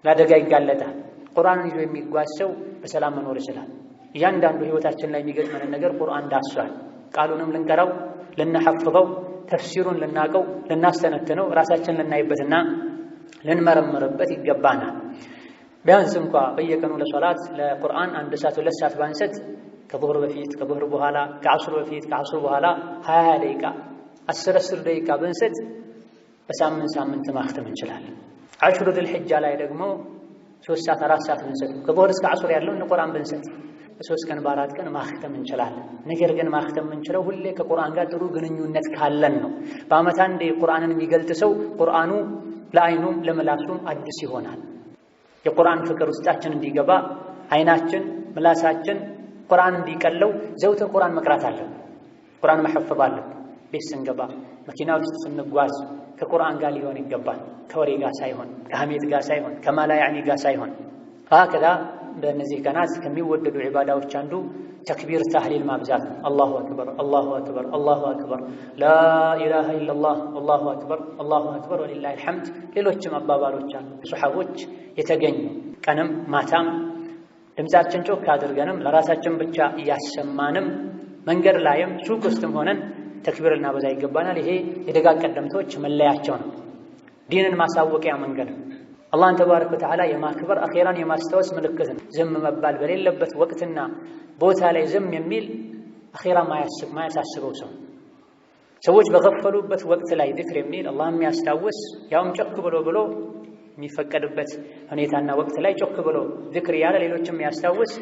ለአደጋ ይጋለጣል። ቁርአንን ይዞ የሚጓዝ ሰው በሰላም መኖር ይችላል። እያንዳንዱ ህይወታችን ላይ የሚገጥመንን ነገር ቁርአን ዳሷል። ቃሉንም ልንቀራው፣ ልናሐፍظው፣ ተፍሲሩን ልናቀው፣ ልናስተነትነው፣ ራሳችን ልናይበትና ልንመረምርበት ይገባናል። ቢያንስ እንኳ በየቀኑ ለሶላት ለቁርአን 1 ሰዓት 2 ሰዓት ባንሰጥ ከዙህር በፊት ከዙህር በኋላ ከዐስር በፊት ከዐስር በኋላ 20 ደቂቃ 10 ደቂቃ ብንሰጥ በሳምንት ማክተም እንችላለን። ዐሽሩ ዙል ሒጃ ላይ ደግሞ 3 ሰዓት 4 ሰዓት ብንሰጥ ከዙህር እስከ ዐስር ያለውን ቁርአን ብንሰጥ በ3 ቀን በ4 ቀን ማክተም እንችላለን። ነገር ግን ማክተም የምንችለው ሁሌ ከቁርአን ጋር ጥሩ ግንኙነት ካለን ነው። በዓመት አንዴ ቁርአንን የሚገልጥ ሰው ቁርአኑ ለአይኑም ለምላሱም አዲስ ይሆናል። የቁርአን ፍቅር ውስጣችን እንዲገባ አይናችን ምላሳችን ቁርአን እንዲቀለው ዘውትር ቁርአን መቅራት አለብን። ቁርአን መሐፈዝ አለብን። ቤት ስንገባ መኪና ውስጥ ስንጓዝ ከቁርአን ጋር ሊሆን ይገባል። ከወሬ ጋር ሳይሆን፣ ከሐሜት ጋር ሳይሆን፣ ከማላ ያዕኒ ጋር ሳይሆን። ከዛ በእነዚህ ቀናት ከሚወደዱ ዒባዳዎች አንዱ ተክቢር ታህሊል ማብዛት ነው። አላሁ አክበር አላሁ አክበር አላሁ አክበር ላኢላሃ ኢለላህ አላሁ አክበር አላሁ አክበር ወሊላሂል ሐምድ። ሌሎችም አባባሎች አሉ ሱሐቦች የተገኙ ቀንም ማታም ድምፃችን ጮክ አድርገንም ለራሳችን ብቻ እያሰማንም መንገድ ላይም ሱቅ ውስጥም ሆነን ተክቢር ልናበዛ ይገባናል። ይሄ የደጋግ ቀደምቶች መለያቸው ነው። ዲንን ማሳወቂያ መንገድ ነው። አላህን ተባረከ ወተዓላ የማክበር አኼራን የማስታወስ ምልክት ነው። ዝም መባል በሌለበት ወቅትና ቦታ ላይ ዝም የሚል አኼራ ማያሳስበው ሰው፣ ሰዎች በገፈሉበት ወቅት ላይ ዚክር የሚል አላህን የሚያስታውስ ያውም ጮክ ብሎ የሚፈቀድበት ሁኔታና ወቅት ላይ ጮክ ብሎ ዚክር ያለ ሌሎችም የሚያስታውስ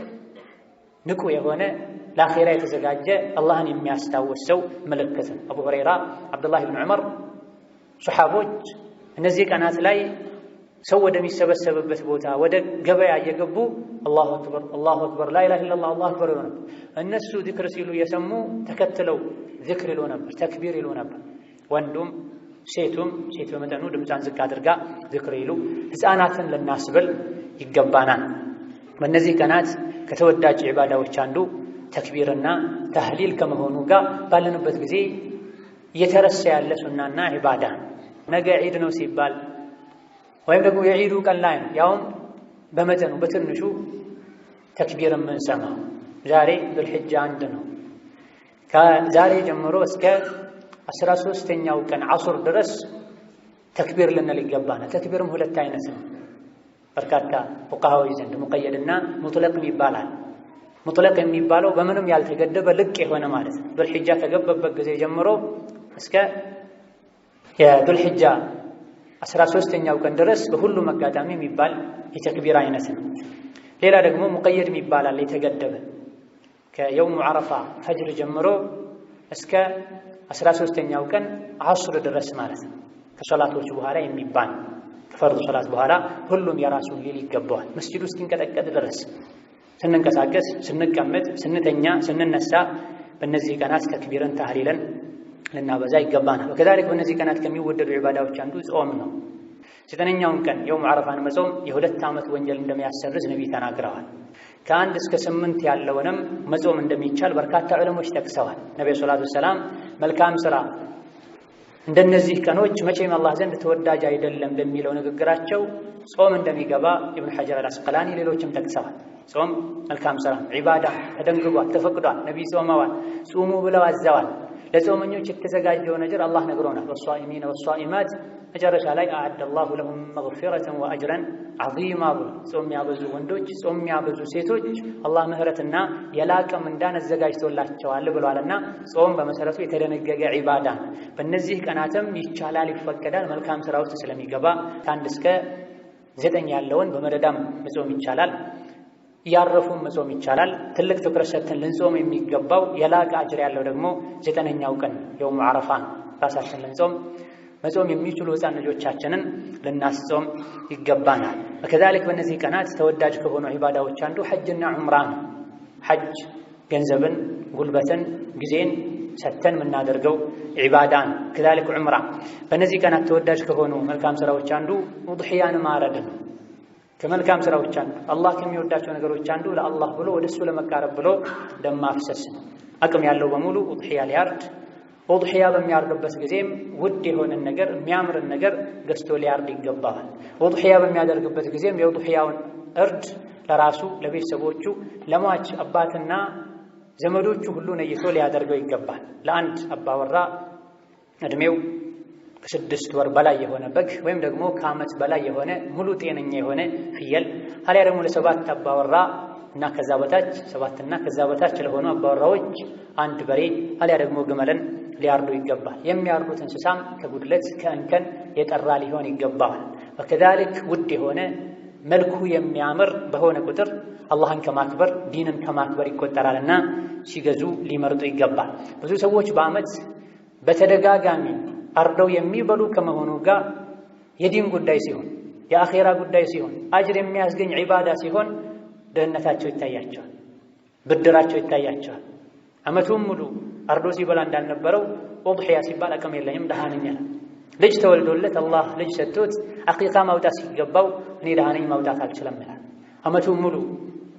ንቁ የሆነ ለአኼራ የተዘጋጀ አላህን የሚያስታውስ ሰው ምልክት ነው። አቡ ሁረይራ፣ አብዱላህ ብን ዑመር፣ ሱሐቦች እነዚህ ቀናት ላይ ሰው ወደሚሰበሰብበት ቦታ ወደ ገበያ እየገቡ አላሁ አክበር አላሁ አክበር ላኢላሃ ኢለላህ አላሁ አክበር ይሉ ነበር። እነሱ ዚክር ሲሉ የሰሙ ተከትለው ዚክር ይሉ ነበር፣ ተክቢር ይሉ ነበር። ወንዱም ሴቱም ሴት በመጠኑ ድምፃን ዝቅ አድርጋ ዚክር ይሉ። ሕፃናትን ልናስብል ይገባናል። በእነዚህ ቀናት ከተወዳጅ ዒባዳዎች አንዱ ተክቢርና ተህሊል ከመሆኑ ጋር ባለንበት ጊዜ እየተረሳ ያለ ሱናና ዒባዳ ነገ ዒድ ነው ሲባል ወይም ደግሞ የዒዱ ቀን ላይ ነው ያውም በመጠኑ በትንሹ ተክቢር የምንሰማው። ዛሬ ዙልሒጃ 1 ነው። ከዛሬ ጀምሮ እስከ 13ኛው ቀን ዐሱር ድረስ ተክቢር ልንል ይገባናል። ተክቢርም ሁለት አይነት ነው። በርካታ ፉቃሃዎች ዘንድ ሙቀየድና ሙጥለቅ ይባላል። ሙጥለቅ የሚባለው በምንም ያልተገደበ ልቅ የሆነ ማለት ነው። ዙልሒጃ ከገባበት ጊዜ ጀምሮ እስከ የዙልሒጃ 13ኛው ቀን ድረስ በሁሉም አጋጣሚ የሚባል የተክቢር አይነት ነው። ሌላ ደግሞ ሙቀየድ ይባላል፣ የተገደበ ከየውሙ ዓረፋ ፈጅር ጀምሮ እስከ 13ኛው ቀን ዐሱር ድረስ ማለት ነው። ከሶላቶች በኋላ የሚባል ከፈርዱ ሶላት በኋላ ሁሉም የራሱን ሊል ይገባዋል። መስጂድ ውስጥ እስኪንቀጠቀጥ ድረስ ስንንቀሳቀስ፣ ስንቀመጥ፣ ስንተኛ፣ ስንነሳ በእነዚህ ቀናት ተክቢርን ተህሊልን ልናበዛ ይገባናል። ወከዛሊክ በእነዚህ ቀናት ከሚወደዱ ዒባዳዎች አንዱ ጾም ነው። 9ኛውን ቀን የውም ዓረፋን መጾም የ2 ዓመት ወንጀል እንደሚያሰርዝ ነቢይ ተናግረዋል። ከ1 እስከ 8 ያለውንም መጾም እንደሚቻል በርካታ ዑለሞች ጠቅሰዋል። ነብዩ ሰለላሁ ዐለይሂ ወሰለም መልካም ሥራ እንደነዚህ ቀኖች መቼም አላህ ዘንድ ተወዳጅ አይደለም በሚለው ንግግራቸው ጾም እንደሚገባ ኢብኑ ሐጀር አልአስቀላኒ ሌሎችም ጠቅሰዋል። ጾም መልካም ሥራ ዒባዳ ተደንግጓል፣ ተፈቅዷል። ነቢይ ጾመዋል፣ ጹሙ ብለው አዘዋል። ለጾመኞች የተዘጋጀውን አጅር አላህ ነግሮናል። ወሷኢሚነ ወሷኢማት መጨረሻ ላይ አዐደ አላሁ ለሁም መግፊረተን ወአጅረን ዐዚማ ብሎ ጾም የሚያበዙ ወንዶች፣ ጾም የሚያበዙ ሴቶች አላህ ምህረትና የላቀ ምንዳን አዘጋጅቶላቸዋል ብሏልና ጾም በመሰረቱ የተደነገገ ዒባዳ። በእነዚህ ቀናትም ይቻላል፣ ይፈቀዳል። መልካም ሥራ ውስጥ ስለሚገባ ከ1 እስከ 9 ያለውን በመደዳም መጾም ይቻላል፣ እያረፉም መጾም ይቻላል። ትልቅ ትኩረት ሰጥተን ልንጾም የሚገባው የላቀ አጅር ያለው ደግሞ 9ኛው ቀን የውሙ ዓረፋ ራሳችን ልንጾም መጾም የሚችሉ ሕፃን ልጆቻችንን ልናስጾም ይገባናል። ከዛሊክ በእነዚህ ቀናት ተወዳጅ ከሆኑ ዒባዳዎች አንዱ ሐጅና ዑምራ ነው። ሐጅ ገንዘብን፣ ጉልበትን፣ ጊዜን ሰጥተን የምናደርገው ዒባዳ ነው። ከዛሊክ ዑምራ በእነዚህ ቀናት ተወዳጅ ከሆኑ መልካም ሥራዎች አንዱ ውድሕያን ማረድ ነው። ከመልካም ሥራዎች አንዱ አላህ ከሚወዳቸው ነገሮች አንዱ ለአላህ ብሎ ወደሱ ለመቃረብ ብሎ ደም ማፍሰስ ነው። አቅም ያለው በሙሉ ውድሕያ ሊያርድ፣ ውድሕያ በሚያርድበት ጊዜም ውድ የሆነን ነገር የሚያምርን ነገር ገዝቶ ሊያርድ ይገባዋል። ውድሕያ በሚያደርግበት ጊዜም የውድሕያውን እርድ ለራሱ፣ ለቤተሰቦቹ፣ ለሟች አባትና ዘመዶቹ ሁሉ ነይቶ ሊያደርገው ይገባል። ለአንድ አባወራ ዕድሜው ከ6 ወር በላይ የሆነ በግ ወይም ደግሞ ከዓመት በላይ የሆነ ሙሉ ጤነኛ የሆነ ፍየል አሊያ ደግሞ ለ7 አባወራ እና ከዛ በታች 7 እና ከዛ በታች ለሆኑ አባወራዎች 1 በሬ አሊያ ደግሞ ግመልን ሊያርዱ ይገባል። የሚያርዱት እንስሳም ከጉድለት ከእንከን የጠራ ሊሆን ይገባል። ወከዛሊክ ውድ የሆነ መልኩ የሚያምር በሆነ ቁጥር አላህን ከማክበር ዲንን ከማክበር ይቆጠራልና ሲገዙ ሊመርጡ ይገባል። ብዙ ሰዎች በዓመት በተደጋጋሚ አርደው የሚበሉ ከመሆኑ ጋር የዲን ጉዳይ ሲሆን፣ የአኼራ ጉዳይ ሲሆን፣ አጅር የሚያስገኝ ዒባዳ ሲሆን ድህነታቸው ይታያቸዋል፣ ብድራቸው ይታያቸዋል። ዓመቱን ሙሉ አርዶ ሲበላ እንዳልነበረው ወድሒያ ሲባል አቅም የለኝም ደሃ ነኝ አለ። ልጅ ተወልዶለት አላህ ልጅ ሰጥቶት አቂቃ ማውጣት ሲገባው እኔ ደሃ ነኝ ማውጣት አልችልም ይላል። ዓመቱን ሙሉ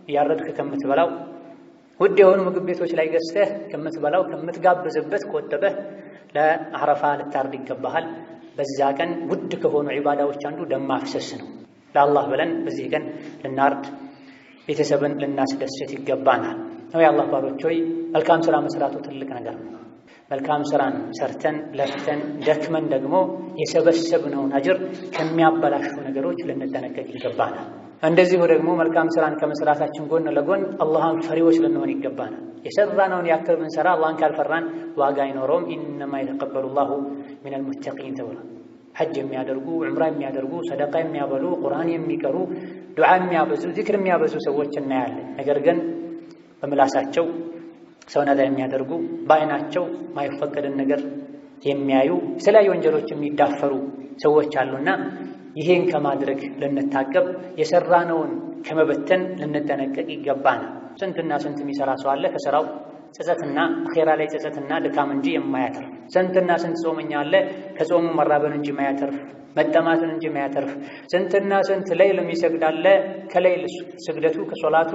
እያረድክ ከምትበላው ውድ የሆኑ ምግብ ቤቶች ላይ ገዝተህ ከምትበላው ከምትጋብዝበት ቆጥበህ ለአረፋ ልታርድ ይገባሃል። በዛ ቀን ውድ ከሆኑ ዒባዳዎች አንዱ ደም ማፍሰስ ነው። ለአላህ ብለን በዚህ ቀን ልናርድ ቤተሰብን ልናስደስት ይገባናል። ነው የአላህ ባሮች ሆይ መልካም ሥራ መስራቱ ትልቅ ነገር ነው። መልካም ሥራን ሰርተን ለፍተን ደክመን ደግሞ የሰበሰብነውን አጅር ከሚያበላሹ ነገሮች ልንጠነቀቅ ይገባናል። እንደዚሁ ደግሞ መልካም ሥራን ከመስራታችን ጎን ለጎን አላህን ፈሪዎች ልንሆን ይገባናል። የሰራነውን ያክል ብንሰራ አላህን ካልፈራን ዋጋ አይኖረውም። ኢነማ የተቀበሉ ላሁ ሚነል ሙተቂን ተብሏል። ሐጅ የሚያደርጉ ዑምራ የሚያደርጉ ሰደቃ የሚያበሉ ቁርአን የሚቀሩ ዱዓ የሚያበዙ ዚክር የሚያበዙ ሰዎች እናያለን። ነገር ግን በምላሳቸው ሰውን አዛ የሚያደርጉ በአይናቸው ማይፈቀድን ነገር የሚያዩ የተለያዩ ወንጀሎች የሚዳፈሩ ሰዎች አሉና ይሄን ከማድረግ ልንታቀብ የሰራነውን ከመበተን ልንጠነቀቅ ይገባናል። ስንትና ስንት የሚሰራ ሰው አለ ከሥራው ጸጸትና አኼራ ላይ ጸጸትና ድካም እንጂ የማያተርፍ። ስንትና ስንት ጾመኛ አለ ከጾሙ መራበን እንጂ የማያተርፍ መጠማትን እንጂ የማያተርፍ። ስንትና ስንት ሌሊት የሚሰግድ አለ ከሌሊት ስግደቱ ከሶላቱ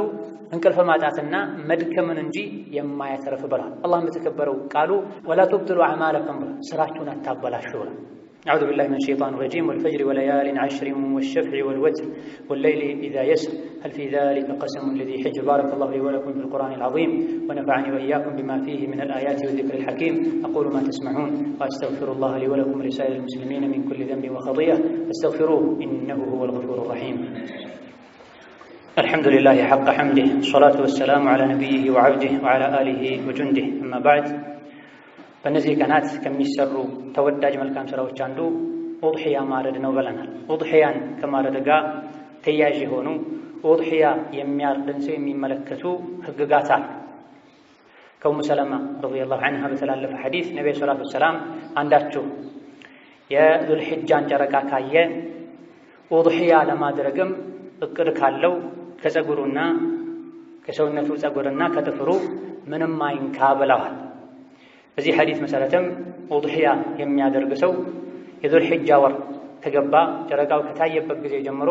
እንቅልፍ ማጣትና መድከምን እንጂ የማያተርፍ ብሏል። አላህም በተከበረው ቃሉ ወላ ተብጥሉ አዕማለኩም ብሏል። ስራችሁን አታበላሹ ብሏል። أعوذ بالله من الشيطان الرجيم والفجر وليال عشر والشفع والوتر والليل إذا يسر هل في ذلك قسم لذي حجر بارك الله لي ولكم في القرآن العظيم ونفعني وإياكم بما فيه من الآيات والذكر الحكيم أقول ما تسمعون وأستغفر الله لي ولكم ولسائر المسلمين من كل ذنب وخطيئة فاستغفروه إنه هو الغفور الرحيم. الحمد لله حق حمده الصلاة والسلام على نبيه وعبده وعلى آله وجنده أما بعد በእነዚህ ቀናት ከሚሰሩ ተወዳጅ መልካም ሥራዎች አንዱ ኡድሒያ ማረድ ነው ብለናል። ኡድሒያን ከማረድ ጋር ተያያዥ የሆኑ ኡድሒያ የሚያርድን ሰው የሚመለከቱ ሕግጋት አሉ። ከኡሙ ሰለማ ረዲየላሁ ዐንሃ በተላለፈ ሐዲስ ነብዩ ሰለላሁ ዐለይሂ ወሰለም አንዳችሁ የዙልሒጃን ጨረቃ ካየ ኡድሒያ ለማድረግም እቅድ ካለው ከፀጉሩና ከሰውነቱ ፀጉርና ከጥፍሩ ምንም አይንካ ብለዋል። በዚህ ሐዲስ መሰረትም ኡድሒያ የሚያደርግ ሰው የዙልሒጃ ወር ከገባ ጨረቃው ከታየበት ጊዜ ጀምሮ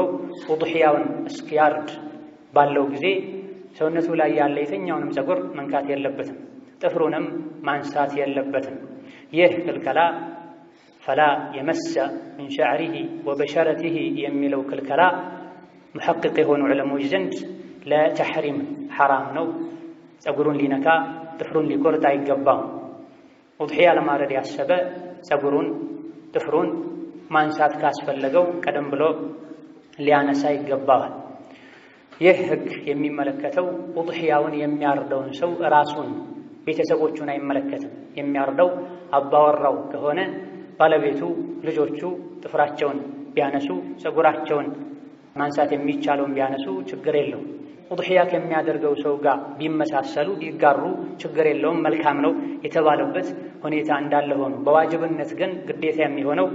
ኡድሒያውን እስኪያርድ ባለው ጊዜ ሰውነቱ ላይ ያለ የትኛውንም ፀጉር መንካት የለበትም፣ ጥፍሩንም ማንሳት የለበትም። ይህ ክልከላ ፈላ የመሰ ምን ሸዕሪሂ ወበሸረቲሂ የሚለው ክልከላ ሙሐቅቅ የሆኑ ዑለሞች ዘንድ ለተሕሪም ሐራም ነው። ፀጉሩን ሊነካ ጥፍሩን ሊቆርጥ አይገባም። ኡድሒያ ለማረድ ያሰበ ፀጉሩን ጥፍሩን ማንሳት ካስፈለገው ቀደም ብሎ ሊያነሳ ይገባዋል። ይህ ሕግ የሚመለከተው ኡድሒያውን የሚያርደውን ሰው ራሱን ቤተሰቦቹን አይመለከትም። የሚያርደው አባወራው ከሆነ ባለቤቱ ልጆቹ ጥፍራቸውን ቢያነሱ ፀጉራቸውን ማንሳት የሚቻለውን ቢያነሱ ችግር የለውም። ኡድሒያ ከሚያደርገው ሰው ጋር ቢመሳሰሉ ቢጋሩ ችግር የለውም፣ መልካም ነው የተባለበት ሁኔታ እንዳለ ሆኖ በዋጅብነት ግን ግዴታ የሚሆነው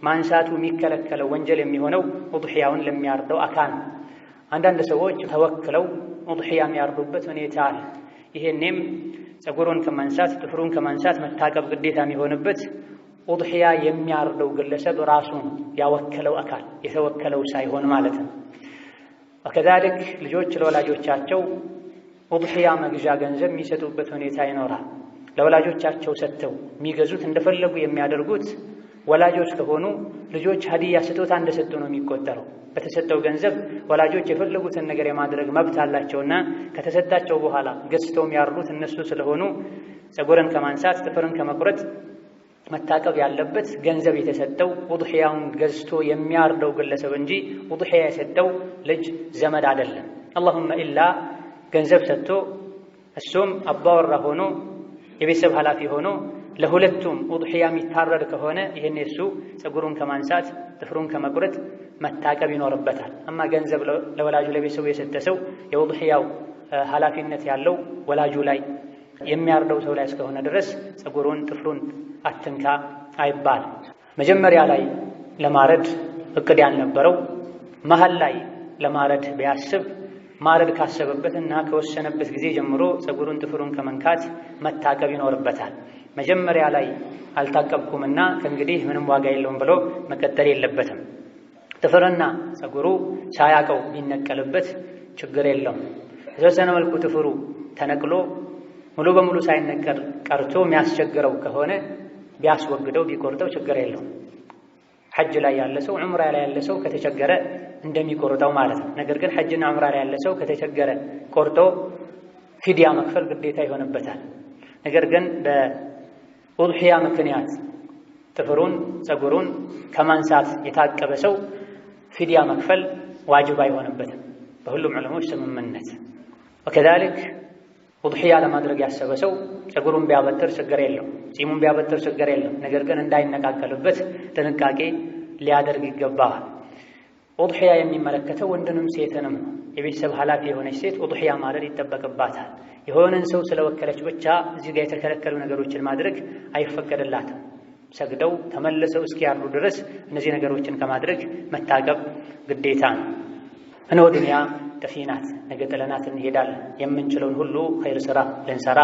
ማንሳቱ የሚከለከለው ወንጀል የሚሆነው ኡድሒያውን ለሚያርደው አካል ነው። አንዳንድ ሰዎች ተወክለው ኡድሒያ የሚያርዱበት ሁኔታ አለ። ይሄኔም ፀጉሩን ከማንሳት ጥፍሩን ከማንሳት መታቀብ ግዴታ የሚሆንበት ኡድሒያ የሚያርደው ግለሰብ ራሱን ያወከለው አካል የተወከለው ሳይሆን ማለት ነው። ወከዛሊክ ልጆች ለወላጆቻቸው ኡድሒያ መግዣ ገንዘብ የሚሰጡበት ሁኔታ ይኖራል። ለወላጆቻቸው ሰጥተው የሚገዙት እንደፈለጉ የሚያደርጉት ወላጆች ከሆኑ ልጆች ሀዲያ ስጦታ እንደሰጡ ነው የሚቆጠረው። በተሰጠው ገንዘብ ወላጆች የፈለጉትን ነገር የማድረግ መብት አላቸውና ከተሰጣቸው በኋላ ገዝተው የሚያርዱት እነሱ ስለሆኑ ፀጉርን ከማንሳት ጥፍርን ከመቁረጥ መታቀብ ያለበት ገንዘብ የተሰጠው ኡድሒያውን ገዝቶ የሚያርደው ግለሰብ እንጂ ኡድሒያ የሰጠው ልጅ ዘመድ አይደለም። አላሁመ ኢላ ገንዘብ ሰጥቶ እሱም አባወራ ሆኖ የቤተሰብ ኃላፊ ሆኖ ለሁለቱም ኡድሒያ የሚታረድ ከሆነ ይህን እሱ ፀጉሩን ከማንሳት ጥፍሩን ከመቁረጥ መታቀብ ይኖርበታል። አማ ገንዘብ ለወላጁ ለቤተሰቡ የሰጠ ሰው የኡድሒያው ኃላፊነት ያለው ወላጁ ላይ የሚያርደው ሰው ላይ እስከሆነ ድረስ ፀጉሩን ጥፍሩን አትንካ አይባል። መጀመሪያ ላይ ለማረድ እቅድ ያልነበረው መሀል ላይ ለማረድ ቢያስብ ማረድ ካሰበበትና ከወሰነበት ጊዜ ጀምሮ ፀጉሩን ጥፍሩን ከመንካት መታቀብ ይኖርበታል። መጀመሪያ ላይ አልታቀብኩምና ከእንግዲህ ምንም ዋጋ የለውም ብሎ መቀጠል የለበትም። ጥፍርና ፀጉሩ ሳያቀው ቢነቀልበት ችግር የለውም። የተወሰነ መልኩ ጥፍሩ ተነቅሎ ሙሉ በሙሉ ሳይነቀል ቀርቶ የሚያስቸግረው ከሆነ ቢያስወግደው ቢቆርጠው ችግር የለውም። ሐጅ ላይ ያለ ሰው ዑምራ ላይ ያለ ሰው ከተቸገረ እንደሚቆርጠው ማለት ነው። ነገር ግን ሐጅና ዑምራ ላይ ያለ ሰው ከተቸገረ ቆርጦ ፊድያ መክፈል ግዴታ ይሆንበታል። ነገር ግን በኡድሒያ ምክንያት ጥፍሩን ፀጉሩን ከማንሳት የታቀበ ሰው ፊድያ መክፈል ዋጅብ አይሆንበትም በሁሉም ዑለሞች ስምምነት። ወከዛሊክ ኡድሒያ ለማድረግ ያሰበ ሰው ፀጉሩን ቢያበጥር ችግር የለው፣ ጺሙን ቢያበጥር ችግር የለው። ነገር ግን እንዳይነቃቀልበት ጥንቃቄ ሊያደርግ ይገባል። ኡድሒያ የሚመለከተው ወንድንም ሴትንም ነው። የቤተሰብ ኃላፊ የሆነች ሴት ኡድሒያ ማድረግ ይጠበቅባታል። የሆነን ሰው ስለወከለች ብቻ እዚህ ጋር የተከለከሉ ነገሮችን ማድረግ አይፈቀድላትም። ሰግደው ተመልሰው እስኪያርዱ ድረስ እነዚህ ነገሮችን ከማድረግ መታቀብ ግዴታ ነው። እነሆ ዱንያ ጠፊ ናት፣ ነገ ጥለናት እንሄዳለን። የምንችለውን ሁሉ ኸይር ስራ ልንሰራ፣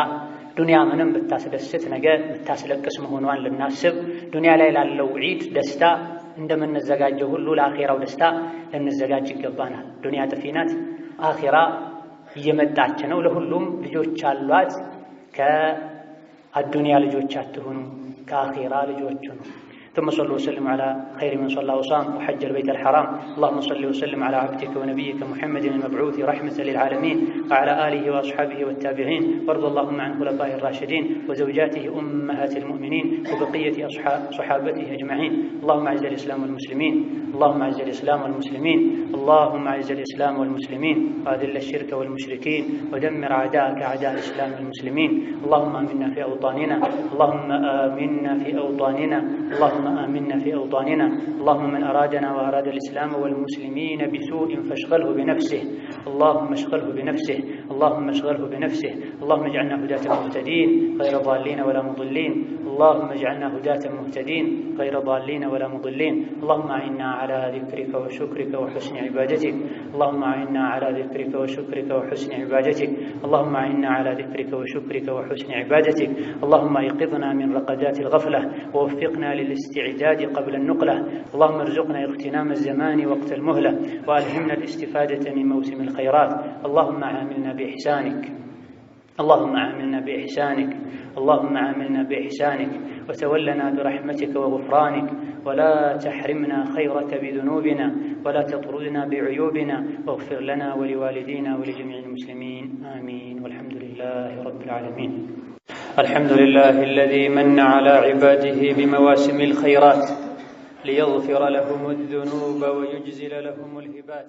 ዱንያ ምንም ብታስደስት ነገ ብታስለቅስ መሆኗን ልናስብ፣ ዱንያ ላይ ላለው ዒድ ደስታ እንደምንዘጋጀው ሁሉ ለአኼራው ደስታ ልንዘጋጅ ይገባናል። ዱንያ ጠፊ ናት፣ አኼራ እየመጣች ነው። ለሁሉም ልጆች አሏት። ከአዱንያ ልጆች አትሁኑ፣ ከአኼራ ልጆች ነው። ثم صلوا وسلموا على خير من صلى وصام وحج البيت الحرام. اللهم صل وسلم على عبدك ونبيك محمد المبعوث رحمة للعالمين وعلى آله وأصحابه والتابعين، وارض اللهم عن خلفائه الراشدين وزوجاته أمهات المؤمنين وبقية صحابته أجمعين. اللهم أعز الإسلام والمسلمين، اللهم أعز الإسلام والمسلمين، اللهم أعز الإسلام والمسلمين وأذل الشرك والمشركين ودمر أعداءك أعداء الإسلام والمسلمين. اللهم آمنا في أوطاننا، اللهم آمنا في أوطاننا، اللهم آمنا في أوطاننا. اللهم من أرادنا وأراد الإسلام والمسلمين بسوء فاشغله بنفسه، اللهم اشغله بنفسه، اللهم اشغله بنفسه. اللهم اجعلنا هداة مهتدين غير ضالين ولا مضلين، اللهم اجعلنا هداة مهتدين غير ضالين ولا مضلين. اللهم أعنا على ذكرك وشكرك وحسن عبادتك، اللهم أعنا على ذكرك وشكرك وحسن عبادتك، اللهم أعنا على ذكرك وشكرك وحسن عبادتك. اللهم ايقظنا من رقدات الغفلة ووفقنا للاستعداد قبل النقلة. اللهم ارزقنا اغتنام الزمان وقت المهلة وألهمنا الاستفادة من موسم الخيرات. اللهم عاملنا بإحسانك، اللهم عاملنا بإحسانك، اللهم عاملنا بإحسانك وتولنا برحمتك وغفرانك، ولا تحرمنا خيرك بذنوبنا ولا تطردنا بعيوبنا، واغفر لنا ولوالدينا ولجميع المسلمين آمين. والحمد لله رب العالمين. الحمد لله الذي من على عباده بمواسم الخيرات ليغفر لهم الذنوب ويجزل لهم الهبات.